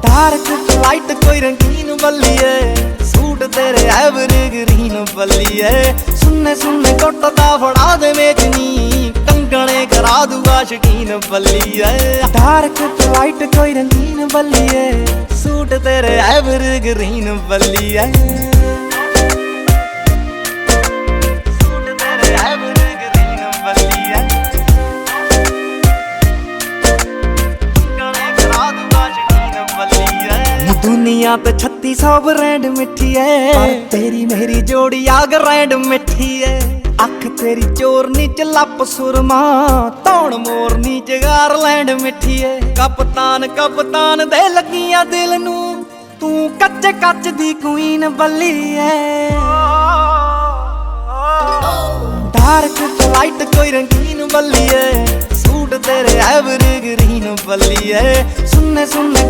Dark light कोई रंगीन बल्लिए, suit तेरे एवरग्रीन बल्लिए। सुनने सुनने टुटदा फड़ा दे मेचनी, कंगने करा दूगा शकीन बल्लिए। डार्क लाइट कोई रंगीन बल्लिए, सूट तेरे एवरग्रीन बल्लिए। सूट तेरे एवरग्रीन बल्लिए, कंगने करा दूगा शकीन बल्लिए। दुनिया पे 3600 ब्रांड मिठी है, पर तेरी मेरी जोड़ी आग रैंड मिठी है। अख तेरी चोरनी च लप सुरमा, तौण मोरनी च गारलैंड मिठी है। कप्तान कप्तान दे लगियां दिल नू, तू कच्चे कच दी क्वीन बल्ली है। डार्क लाइट कोई रंगीन बल्ली है, सूट तेरे एवरग्रीन बल्ली है। सुनने सुनने